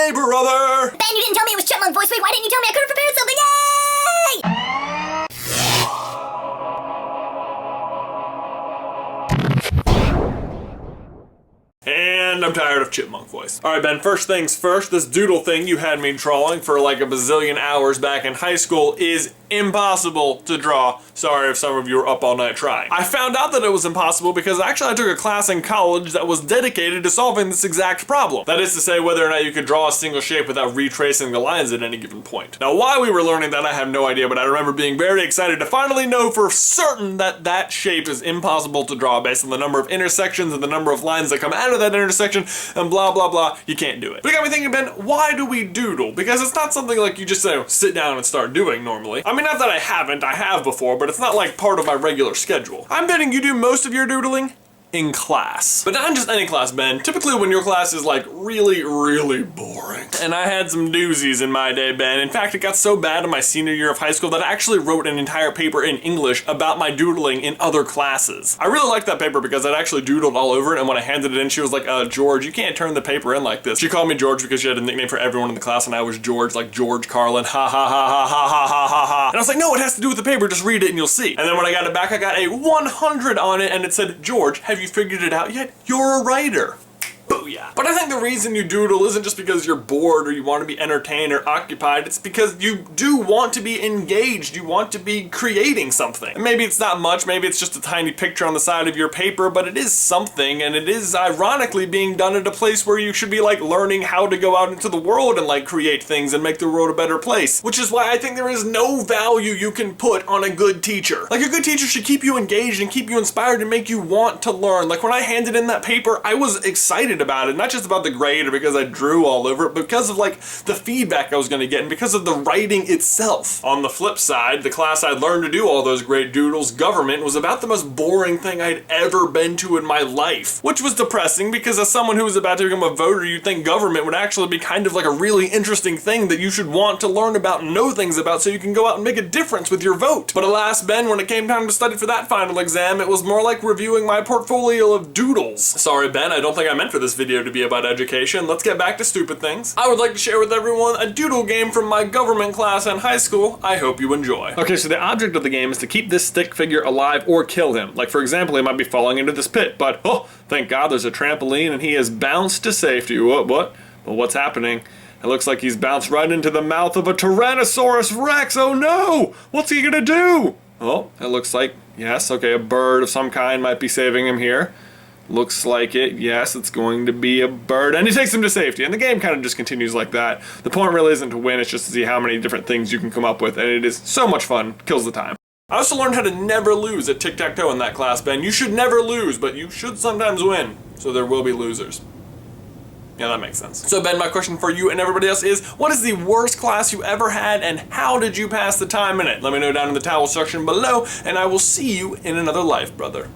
Yay, brother! Ben, you didn't tell me it was Chipmunk Voice Week. Why didn't you tell me I could have prepared something? Yay! And I'm tired of chipmunk voice. Alright, Ben, first things first, this doodle thing you had me drawing for like a bazillion hours back in high school is impossible to draw. Sorry if some of you were up all night trying. I found out that it was impossible because actually I took a class in college that was dedicated to solving this exact problem. That is to say, whether or not you could draw a single shape without retracing the lines at any given point. Now, why we were learning that, I have no idea, but I remember being very excited to finally know for certain that that shape is impossible to draw based on the number of intersections and the number of lines that come out of that intersection and blah, blah, blah. You can't do it. But it got me thinking, Ben, why do we doodle? Because it's not something like you just sit down and start doing normally. I mean, not that I haven't, I have before, but it's not like part of my regular schedule. I'm betting you do most of your doodling in class. But not just any class, Ben. Typically when your class is like really, really boring. And I had some doozies in my day, Ben. In fact, it got so bad in my senior year of high school that I actually wrote an entire paper in English about my doodling in other classes. I really liked that paper because I'd actually doodled all over it, and when I handed it in, she was like, George, you can't turn the paper in like this. She called me George because she had a nickname for everyone in the class, and I was George, like George Carlin, ha ha ha ha ha ha ha ha ha. And I was like, no, it has to do with the paper, just read it and you'll see. And then when I got it back, I got a 100 on it, and it said, George, have you figured it out yet? You're a writer. Booyah. But I think the reason you doodle isn't just because you're bored or you want to be entertained or occupied. It's because you do want to be engaged. You want to be creating something. And maybe it's not much, maybe it's just a tiny picture on the side of your paper, but it is something, and it is ironically being done at a place where you should be like learning how to go out into the world and like create things and make the world a better place. Which is why I think there is no value you can put on a good teacher. Like, a good teacher should keep you engaged and keep you inspired and make you want to learn. Like, when I handed in that paper, I was excited about it, not just about the grade or because I drew all over it, but because of like the feedback I was going to get and because of the writing itself. On the flip side, the class I'd learned to do all those great doodles, government, was about the most boring thing I'd ever been to in my life, which was depressing because as someone who was about to become a voter, you'd think government would actually be kind of like a really interesting thing that you should want to learn about and know things about so you can go out and make a difference with your vote. But alas, Ben, when it came time to study for that final exam, it was more like reviewing my portfolio of doodles. Sorry, Ben, I don't think I meant for this video to be about education. Let's get back to stupid things. I would like to share with everyone a doodle game from my government class in high school. I hope you enjoy. Okay, so the object of the game is to keep this stick figure alive or kill him. Like, for example, he might be falling into this pit, but oh, thank God there's a trampoline and he has bounced to safety. What? Well, what's happening? It looks like he's bounced right into the mouth of a Tyrannosaurus Rex. Oh no! What's he gonna do? Oh, it looks like, yes, okay, a bird of some kind might be saving him here. Looks like it. Yes, it's going to be a bird. And he takes him to safety. And the game kind of just continues like that. The point really isn't to win, it's just to see how many different things you can come up with. And it is so much fun. Kills the time. I also learned how to never lose at tic-tac-toe in that class, Ben. You should never lose, but you should sometimes win. So there will be losers. Yeah, that makes sense. So Ben, my question for you and everybody else is, what is the worst class you ever had and how did you pass the time in it? Let me know down in the towel section below, and I will see you in another life, brother.